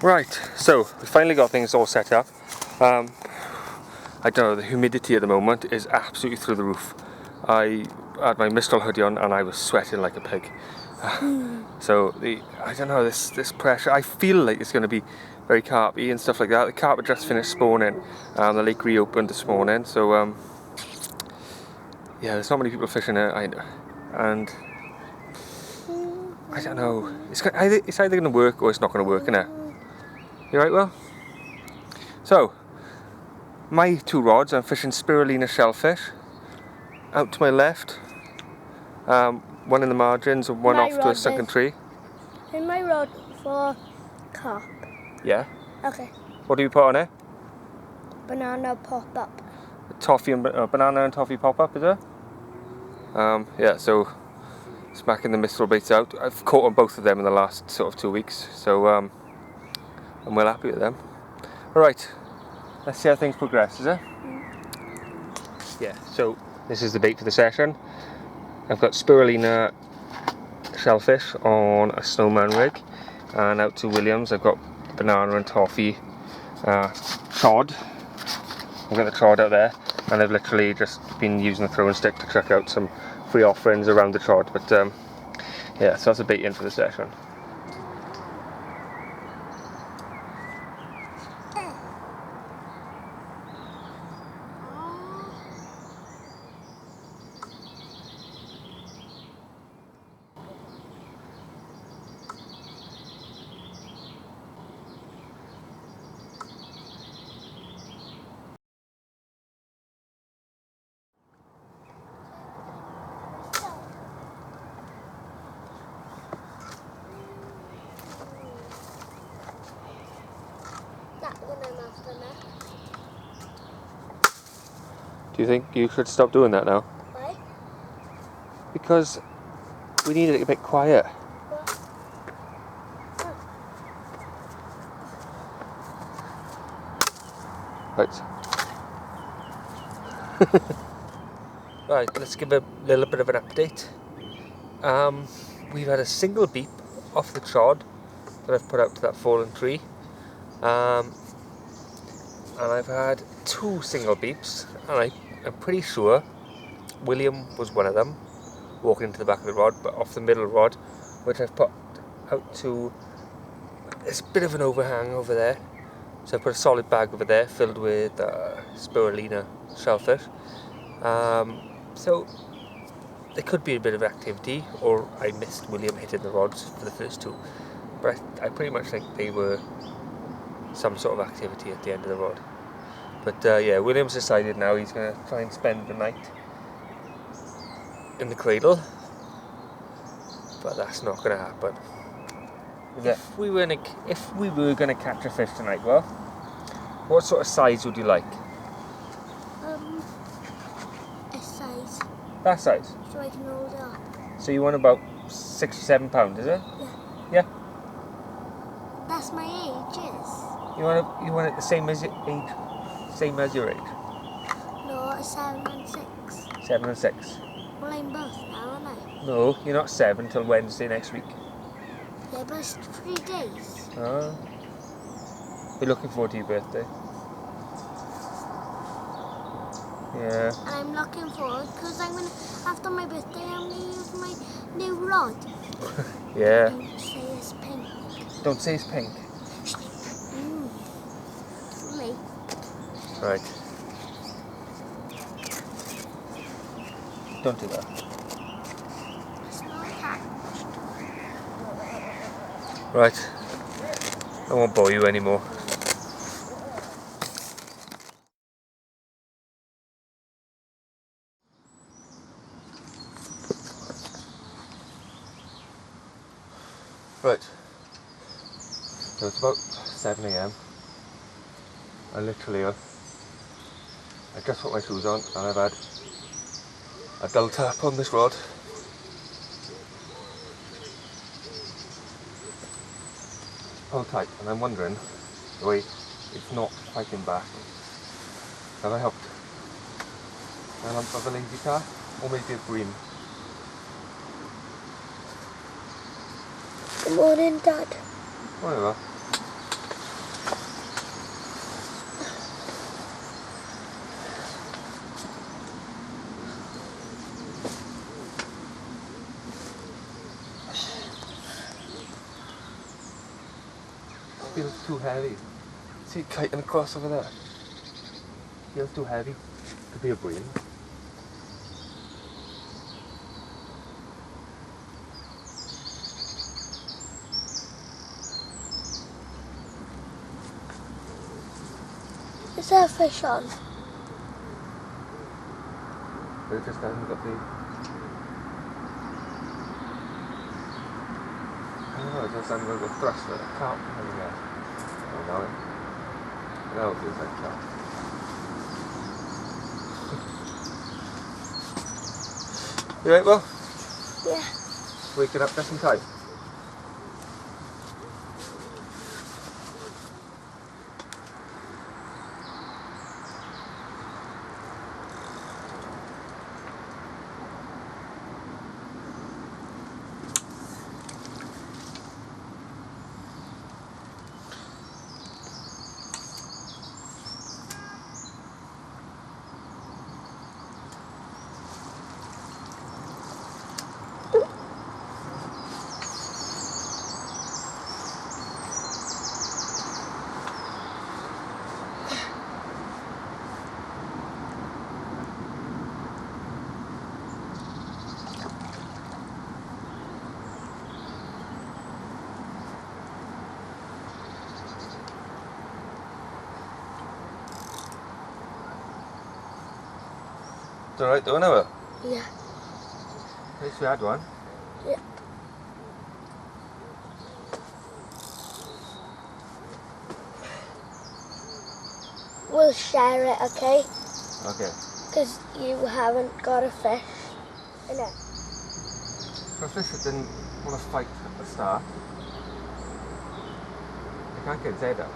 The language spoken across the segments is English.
Right, so we finally got things all set up. I don't know, the humidity at the moment is absolutely through the roof. I had my Mistral hoodie on and I was sweating like a pig. So I don't know, this pressure, I feel like it's going to be very carpy and stuff like that. The carp had just finished spawning, the lake reopened this morning, so yeah, there's not many people fishing it, and I don't know, it's either going to work or it's not going to work, innit? You right, Will? So, my two rods, I'm fishing spirulina shellfish. Out to my left, one in the margins and one off to a sunken tree. In my rod for carp. Yeah. Okay. What do you put on it? Banana pop up. Toffee and banana and toffee pop up, is it? Yeah. So smacking the Mistral baits out. I've caught on both of them in the last sort of 2 weeks, so I'm well happy with them. All right. Let's see how things progress, is it? Yeah. So this is the bait for the session. I've got spirulina shellfish on a snowman rig, and out to Williams I've got banana and toffee trod. I've got the trod out there, and I've literally just been using the throwing stick to chuck out some free offerings around the trod, but yeah, so that's a bait in for the session. Do you think you should stop doing that now? Why? Because we need it a bit quiet. Right. Right, let's give a little bit of an update. We've had a single beep off the trod that I've put out to that fallen tree. And I've had 2 single beeps, and I'm pretty sure William was one of them, walking into the back of the rod, but off the middle rod, which I've put out to, there's a bit of an overhang over there, so I put a solid bag over there filled with spirulina shellfish. So there could be a bit of activity, or I missed William hitting the rods for the first 2, but I pretty much think they were some sort of activity at the end of the rod. But yeah, William's decided now he's going to try and spend the night in the cradle, but that's not going to happen. If we were going to catch a fish tonight, well, what sort of size would you like? A size. That size? So I can hold it up. So you want about 6 or 7 pounds, is it? Yeah. Yeah. That's my age, yes. You want it the same as your age? Same as your age? No, 7 and 6. 7 and 6. Well, I'm both now, aren't I? No, you're not 7 till Wednesday next week. Yeah, but it's 3 days. Oh. We're looking forward to your birthday. Yeah. And I'm looking forward because after my birthday, I'm going to use my new rod. Yeah. Don't say it's pink. Don't say it's pink. Me. Right. Don't do that. It's not attached. Right. I won't bore you anymore. Right. So it's about 7 AM. I just put my shoes on and I've had a dull tap on this rod. Pulled tight, and I'm wondering the way it's not fighting back. Have I helped a lump of a lazy car? Or maybe a bream? Good morning, Dad. Whatever. feels too heavy. See it kiting across over there? Feels too heavy. Could be a brain. Is there a fish on? But it just hasn't got the... I don't know, it just hasn't got the thrust that I can't hang there. Oh, now it feels like that. You right, Will? Yeah. Waking up just in time. It's alright though, never? Yeah. At least we had one. Yeah. We'll share it, okay? Okay. Because you haven't got a fish in it. For a fish that didn't want to fight at the start, I can't get his head up.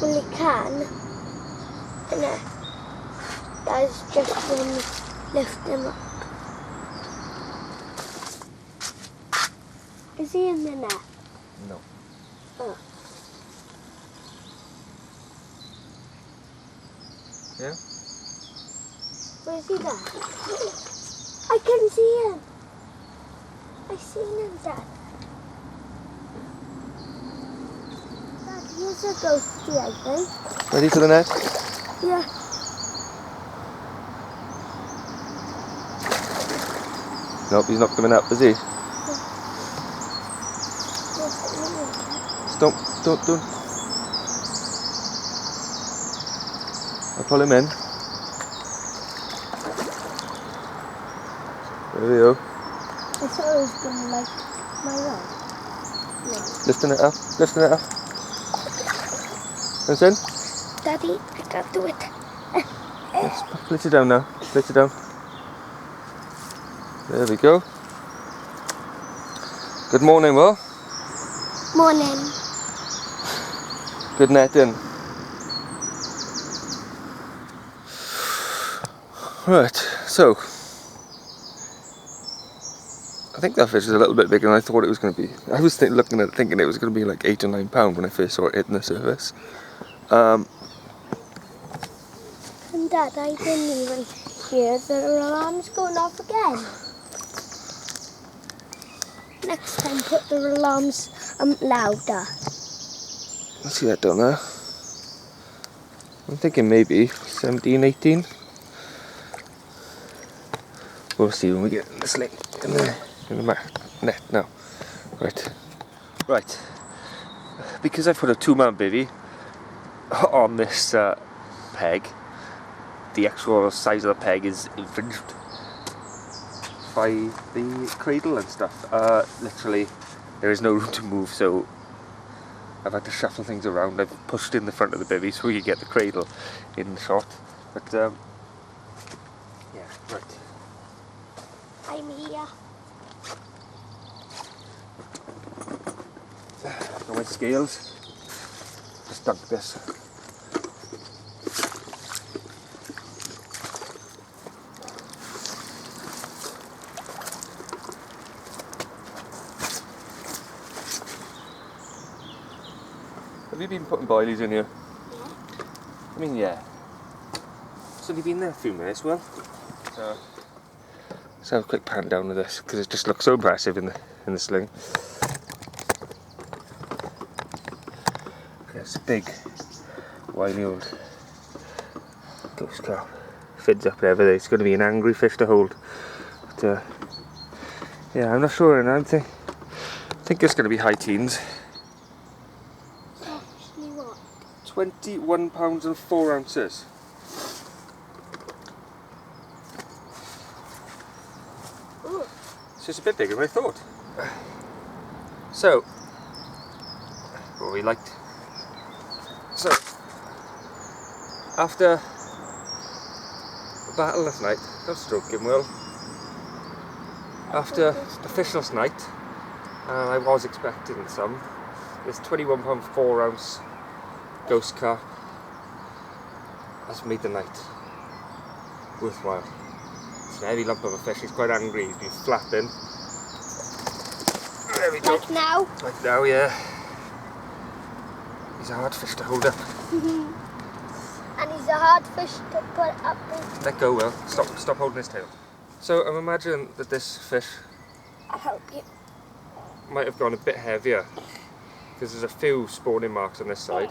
Well, you can, innit? That's just when you lift him up. Is he in the net? No. Oh. Yeah? Where's he there? I can see him. I seen him, Dad. Dad, here's a ghosty, I think. Ready for the net? Yeah. Nope, he's not coming up, is he? Don't. I'll pull him in. There we go. I thought it was going to like my rod. No. Lifting it up. Listen. Daddy, I can't do it. Yes, place it down now. Place it down. There we go. Good morning, Will. Morning. Good netting. Right, so I think that fish is a little bit bigger than I thought it was going to be. I was looking at it thinking it was going to be like 8 or 9 pounds when I first saw it hitting the surface. And Dad, I didn't even hear the alarms going off again. Next time, put the alarms louder. Let's see that down there. I'm thinking maybe 17, 18. We'll see when we get in the sling, in the net now. Right. Because I've put a 2-man bivvy on this peg, the actual size of the peg is infringed by the cradle and stuff. Literally, there is no room to move, so I've had to shuffle things around. I've pushed in the front of the bivvy so we can get the cradle in the shot. But yeah, right. I'm here. Got my scales. Just dunk this. Have you been putting boilies in here? Yeah. I mean, yeah. It's only been there a few minutes, Will. Let's have a quick pan down with this because it just looks so impressive in the sling. Okay, it's a big, wily old ghost carp. Fins up there, but it's going to be an angry fish to hold. But, yeah, I'm not sure, and I think it's going to be high teens. Actually, what? 21 pounds and 4 ounces. Ooh. It's just a bit bigger than I thought. So, what we liked. So, after the battle last night, don't stroke him, Will. After the fish last night, I was expecting some. This 21 pound 4 ounce ghost carp has made the night worthwhile. It's a heavy lump of a fish. He's quite angry. He's been flapping. There we go. Like now? Like now, yeah. He's a hard fish to hold up. And he's a hard fish to put up in. Let go, Will. Stop holding his tail. So I'm imagining that this fish I'll help you. might have gone a bit heavier because there's a few spawning marks on this side.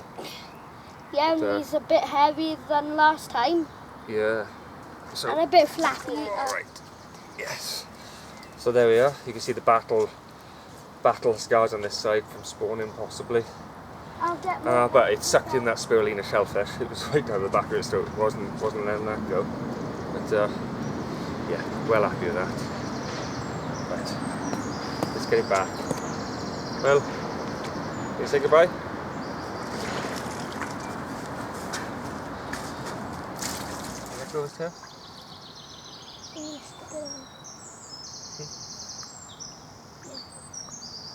Yeah, But, he's a bit heavier than last time. Yeah. So, And a bit flappy. alright. Yes. So there we are. You can see the battle scars on this side from spawning possibly. I'll get more. But it sucked in that spirulina shellfish. It was right down the back of its throat. It wasn't letting that go. But yeah, well happy with that. Right, let's get it back. Well, can you say goodbye? Let go of his tail.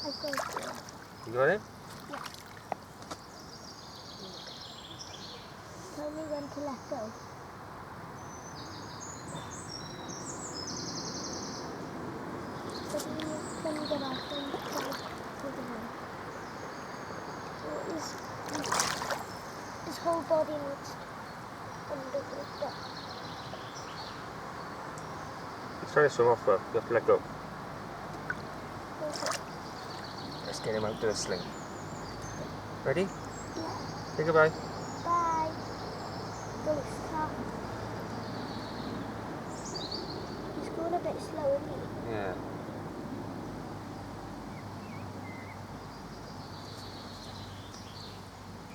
I've got it. You got it? Tell me when to let go. Let me get off and try to his whole body needs under the duck. He's trying to swim off, but you have to let go. Okay. Let's get him out to the sling. Ready? Yeah. Say goodbye. Bye. Ghost carp. He's going a bit slowly. Yeah.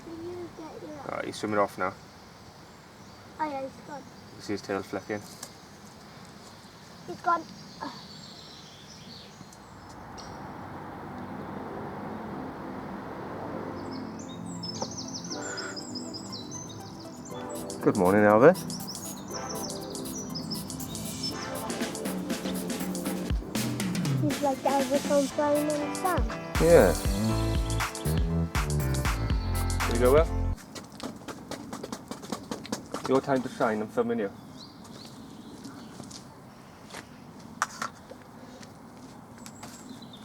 Can you get your... Alright, he's swimming off now. Oh yeah, he's gone. You see his tail flicking. He's gone. Good morning, Albert. He's like Argofox flying in the sun. Yeah. Here you go, Will. Your time to shine. I'm filming you.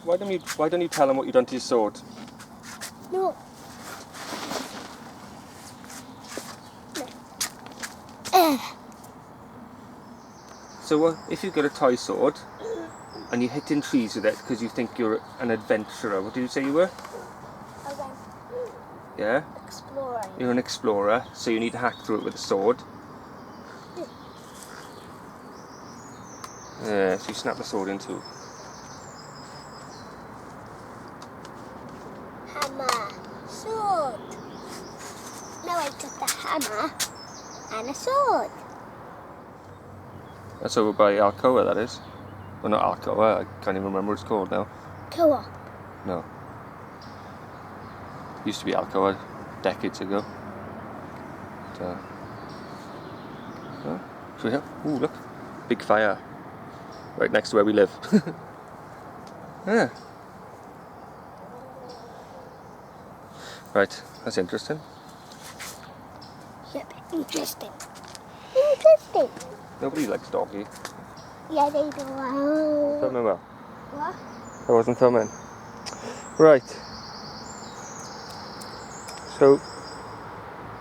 Why don't you tell him what you've done to your sword? No. So if you've got a toy sword and you're hitting trees with it because you think you're an adventurer, what did you say you were? Okay. Yeah? Exploring. You're an explorer, so you need to hack through it with a sword. Yeah, so you snap the sword in two. Hammer. Sword. No, I took the hammer and a sword. That's over by Alcoa, that is. Well, not Alcoa, I can't even remember what it's called now. Co-op. No. Used to be Alcoa decades ago. But, should we have? Ooh, look. Big fire. Right next to where we live. Yeah. Right, that's interesting. Yep, interesting. Interesting. Nobody likes doggy. Yeah, they do. Filming well. What? I wasn't filming. Right. So,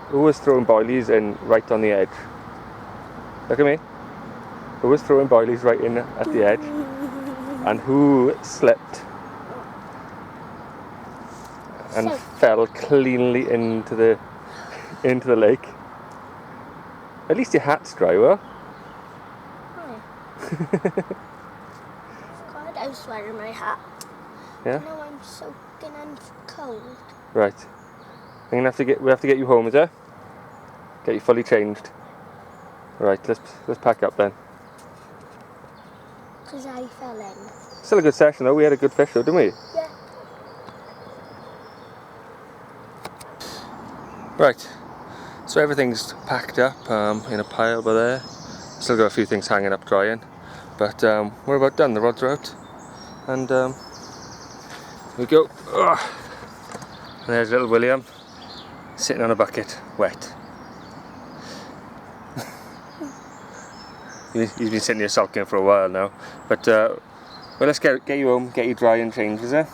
who was throwing boilies in right on the edge? Look at me. Who was throwing boilies right in at the edge? And who slipped and fell cleanly into the lake? At least your hat's dry, well. God, I was wearing my hat. Yeah. Now I'm soaking and cold. Right. We have to get you home, is it? Get you fully changed. Right. Let's pack up then. Because I fell in. Still a good session though. We had a good fish though, didn't we? Yeah. Right. So everything's packed up in a pile over there. Still got a few things hanging up drying, but we're about done. The rods are out, and here we go. Ugh. And there's little William sitting on a bucket, wet. He's been sitting here sulking for a while now, but well, let's get you home, get you dry and changed, is it?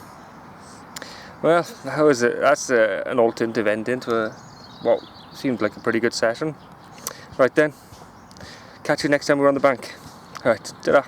Well, how is it? That's an alternative ending to what seemed like a pretty good session. Right then, catch you next time we're on the bank. Alright, ta-da.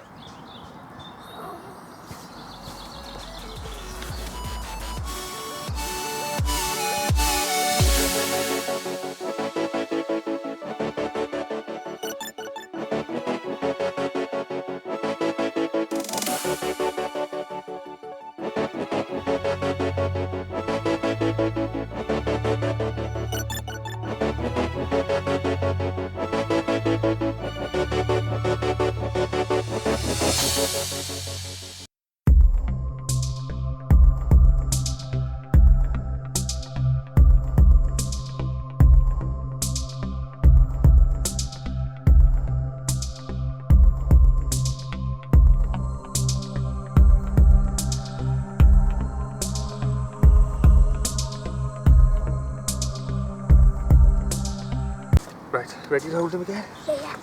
Right, ready to hold him again? Yeah.